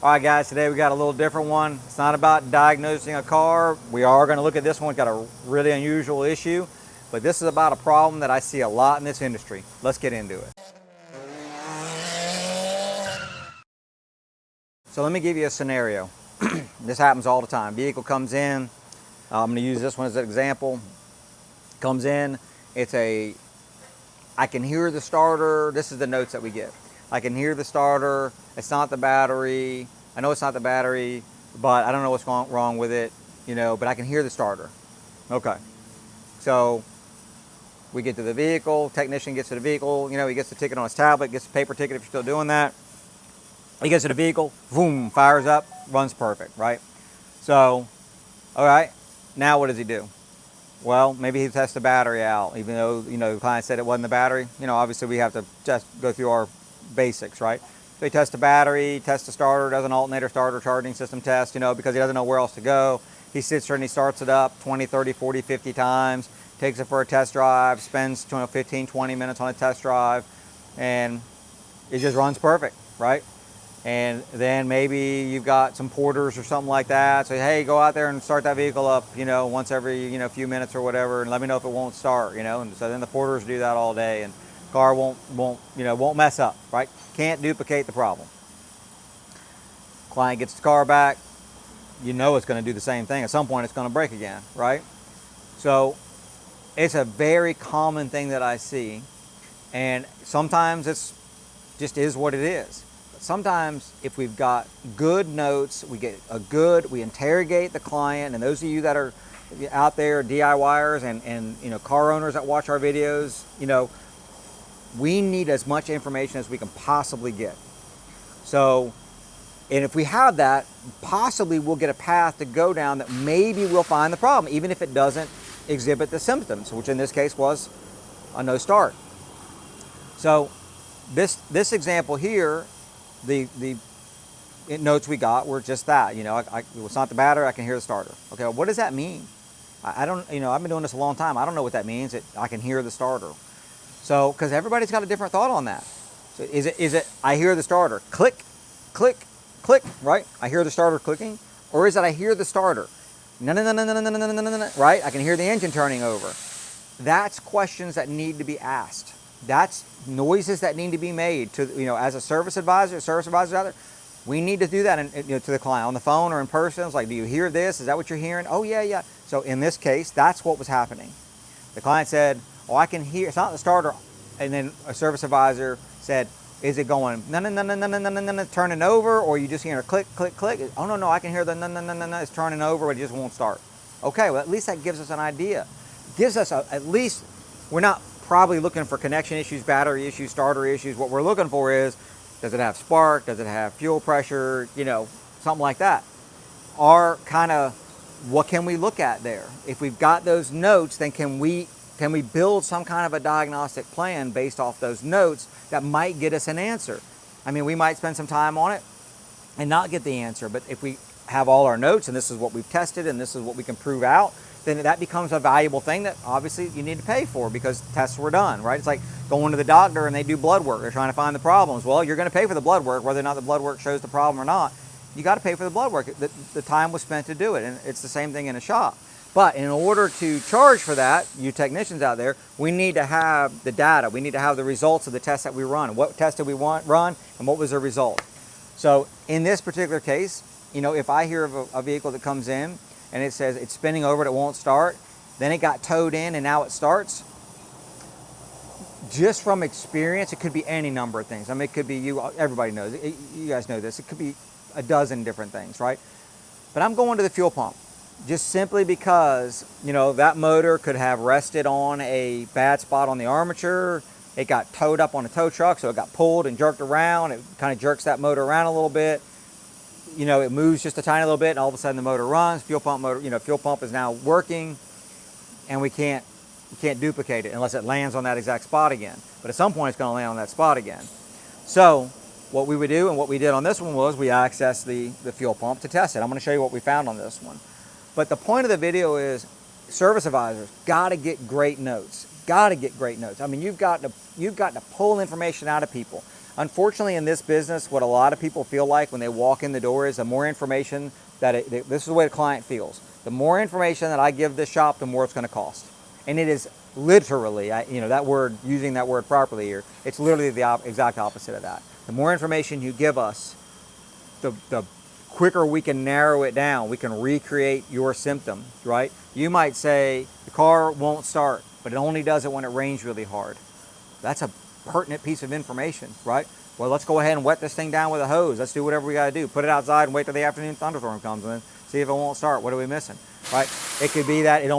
All right guys, today we got a little different one. It's not about diagnosing a car. We are going to look at this one. It's got a really unusual issue, but this is about a problem that I see a lot in this industry. Let's get into it. So let me give you a scenario. This happens all the time. Vehicle comes in. I'm going to use this one as an example. Comes in. I can hear the starter. This is the notes that we get. I can hear the starter. It's not the battery. I know it's not the battery, but I don't know what's wrong with it, but I can hear the starter. Okay. So we get to the vehicle, technician gets to the vehicle, he gets the ticket on his tablet, gets the paper ticket if you're still doing that. He gets to the vehicle, boom, fires up, runs perfect, right? So, all right, now what does he do? Well, maybe he tests the battery out, even though, the client said it wasn't the battery. Obviously we have to just go through our basics, right? So he tests the battery, tests the starter, does an alternator starter charging system test, because he doesn't know where else to go. He sits there and he starts it up 20, 30, 40, 50 times, takes it for a test drive, spends 15, 20 minutes on a test drive, and it just runs perfect, right? And then maybe you've got some porters or something like that. So, hey, go out there and start that vehicle up, once every, few minutes or whatever, and let me know if it won't start, And so then the porters do that all day, and car won't mess up, right? Can't duplicate the problem. Client gets the car back. It's going to do the same thing. At some point, it's going to break again, right? So it's a very common thing that I see, and sometimes it's just is what it is. Sometimes if we've got good notes, we interrogate the client, and those of you that are out there, DIYers and car owners that watch our videos, we need as much information as we can possibly get. So, and if we have that, possibly we'll get a path to go down that maybe we'll find the problem, even if it doesn't exhibit the symptoms, which in this case was a no start. So this example here, the notes we got were just that, it's not the battery, I can hear the starter. Okay, well, what does that mean? I don't, I've been doing this a long time. I don't know what that means. I can hear the starter. So, because everybody's got a different thought on that. So is it I hear the starter, click, click, click, right? I hear the starter clicking, or is it I hear the starter, no, right? I can hear the engine turning over. That's questions that need to be asked. That's noises that need to be made to, as a service advisors out there. We need to do that to the client on the phone or in person. It's like, do you hear this? Is that what you're hearing? Oh, yeah. So in this case, that's what was happening. The client said, oh, I can hear, it's not the starter. And then a service advisor said, is it going, no, turning over, or you just hearing a click, click, click? Oh, no, I can hear the no, it's turning over, but it just won't start. Okay, well, at least that gives us an idea. Gives us at least, we're not probably looking for connection issues, battery issues, starter issues. What we're looking for is, does it have spark? Does it have fuel pressure? Something like that. Or kind of, what can we look at there? If we've got those notes, then can we build some kind of a diagnostic plan based off those notes that might get us an answer? I mean, we might spend some time on it and not get the answer, but if we have all our notes and this is what we've tested and this is what we can prove out, then that becomes a valuable thing that obviously you need to pay for because tests were done, right? It's like going to the doctor and they do blood work. They're trying to find the problems. Well, you're going to pay for the blood work, whether or not the blood work shows the problem or not. You got to pay for the blood work. The time was spent to do it, and it's the same thing in a shop. But in order to charge for that, you technicians out there, we need to have the data. We need to have the results of the tests that we run. What test did we run, and what was the result? So in this particular case, if I hear of a vehicle that comes in and it says it's spinning over and it won't start, then it got towed in and now it starts, just from experience, it could be any number of things. I mean, it could be everybody knows, you guys know this, it could be a dozen different things, right? But I'm going to the fuel pump. Just simply because, that motor could have rested on a bad spot on the armature. It got towed up on a tow truck, so it got pulled and jerked around. It kind of jerks that motor around a little bit. It moves just a tiny little bit, and all of a sudden the motor runs. Fuel pump is now working, and we can't duplicate it unless it lands on that exact spot again. But at some point, it's going to land on that spot again. So what we would do, and what we did on this one, was we accessed the fuel pump to test it. I'm going to show you what we found on this one. But the point of the video is service advisors got to get great notes. Got to get great notes. I mean, you've got to pull information out of people. Unfortunately, in this business, what a lot of people feel like when they walk in the door is the more information this is the way the client feels. The more information that I give this shop, the more it's going to cost. And it is literally, that word, using that word properly here, it's literally the exact opposite of that. The more information you give us, the quicker we can narrow it down. We can recreate your symptom, right? You might say the car won't start, but it only does it when it rains really hard. That's a pertinent piece of information, right? Well, let's go ahead and wet this thing down with a hose. Let's do whatever we got to do. Put it outside and wait till the afternoon thunderstorm comes in. See if it won't start. What are we missing, right? It could be that it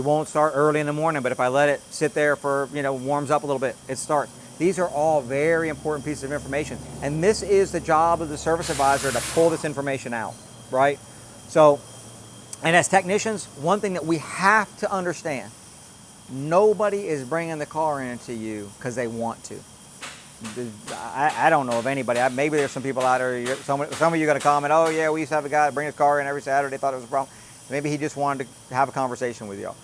won't start early in the morning, but if I let it sit there for, warms up a little bit, it starts. These are all very important pieces of information. And this is the job of the service advisor, to pull this information out, right? So, and as technicians, one thing that we have to understand, nobody is bringing the car into you because they want to. I don't know of anybody. Maybe there's some people out there. Some of you got to comment, oh yeah, we used to have a guy bring his car in every Saturday, thought it was a problem. Maybe he just wanted to have a conversation with y'all.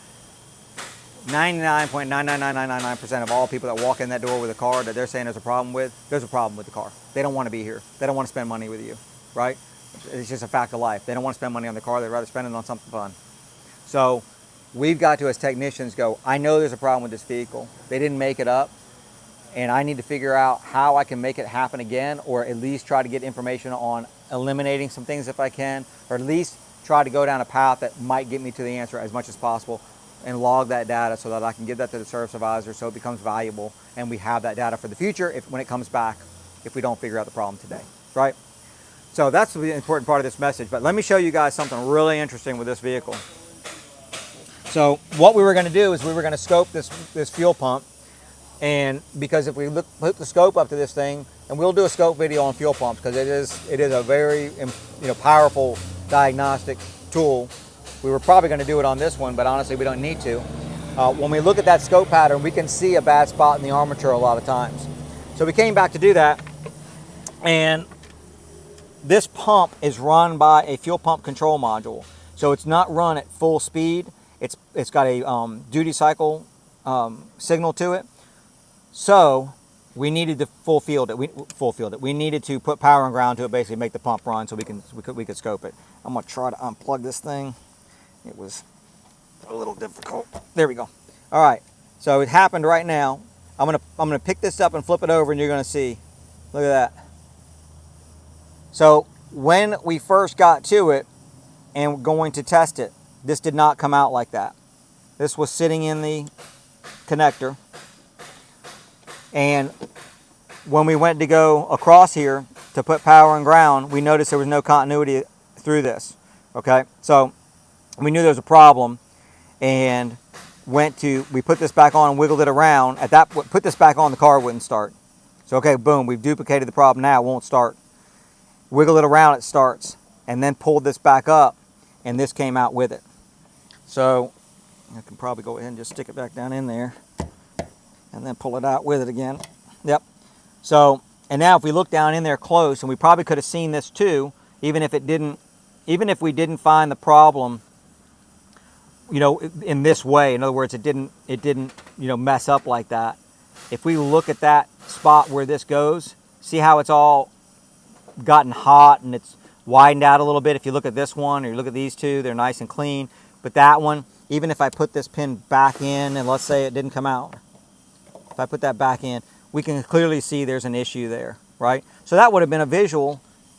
99.99999% of all people that walk in that door with a car that they're saying there's a problem with the car. They don't want to be here. They don't want to spend money with you, right? It's just a fact of life. They don't want to spend money on the car. They'd rather spend it on something fun. So we've got to, as technicians, go, I know there's a problem with this vehicle. They didn't make it up, and I need to figure out how I can make it happen again, or at least try to get information on eliminating some things if I can, or at least try to go down a path that might get me to the answer as much as possible, and log that data so that I can give that to the service advisor so it becomes valuable, and we have that data for the future when it comes back, if we don't figure out the problem today, right? So that's the important part of this message. But let me show you guys something really interesting with this vehicle. So what we were going to do is we were going to scope this fuel pump, and because if we put the scope up to this thing, and we'll do a scope video on fuel pumps because it is a very powerful diagnostic tool. We were probably going to do it on this one, but honestly, we don't need to. When we look at that scope pattern, we can see a bad spot in the armature a lot of times. So we came back to do that, and this pump is run by a fuel pump control module. So it's not run at full speed. It's got a duty cycle signal to it. So we needed to full field it. We needed to put power and ground to it, basically make the pump run so we could scope it. I'm gonna try to unplug this thing. It was a little difficult. There we go. All right, so it happened right now. I'm gonna pick this up and flip it over, and you're gonna see. Look at that. So when we first got to it and going to test it, this did not come out like that. This was sitting in the connector, and when we went to go across here to put power and ground, we noticed there was no continuity through this. Okay, so we knew there was a problem, and we put this back on and wiggled it around. Put this back on, the car wouldn't start. So okay, boom, we've duplicated the problem now, it won't start. Wiggle it around, it starts, and then pulled this back up, and this came out with it. So I can probably go ahead and just stick it back down in there, and then pull it out with it again. Yep. So, and now if we look down in there close, and we probably could have seen this too, even if we didn't find the problem, in this way. In other words, it didn't mess up like that. If we look at that spot where this goes, see how it's all gotten hot and it's widened out a little bit. If you look at this one, or you look at these two, they're nice and clean. But that one, even if I put this pin back in, and let's say it didn't come out, if I put that back in, we can clearly see there's an issue there, right? So that would have been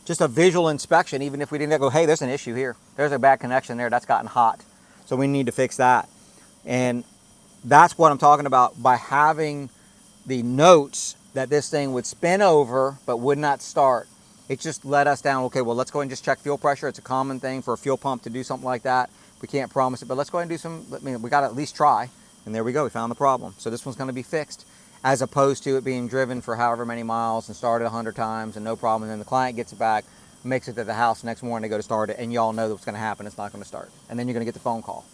just a visual inspection, even if we didn't go, hey, there's an issue here. There's a bad connection there, that's gotten hot. So we need to fix that. And that's what I'm talking about by having the notes that this thing would spin over but would not start. It just let us down. Okay, well, let's go ahead and just check fuel pressure. It's a common thing for a fuel pump to do something like that. We can't promise it, but let's go ahead and do we got to at least try. And there we go, we found the problem. So this one's going to be fixed, as opposed to it being driven for however many miles and started 100 times and no problem. And then the client gets it back, makes it to the house next morning, they go to start it, and y'all know what's going to happen. It's not going to start. And then you're going to get the phone call,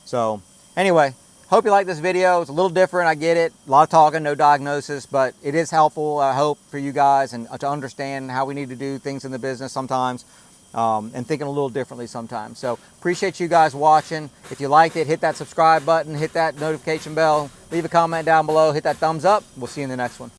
So anyway, hope you like this video. It's a little different, I get it. A lot of talking, no diagnosis, but it is helpful, I hope, for you guys and to understand how we need to do things in the business sometimes, and thinking a little differently sometimes. So appreciate you guys watching. If you liked it, hit that subscribe button, hit that notification bell, leave a comment down below, hit that thumbs up. We'll see you in the next one.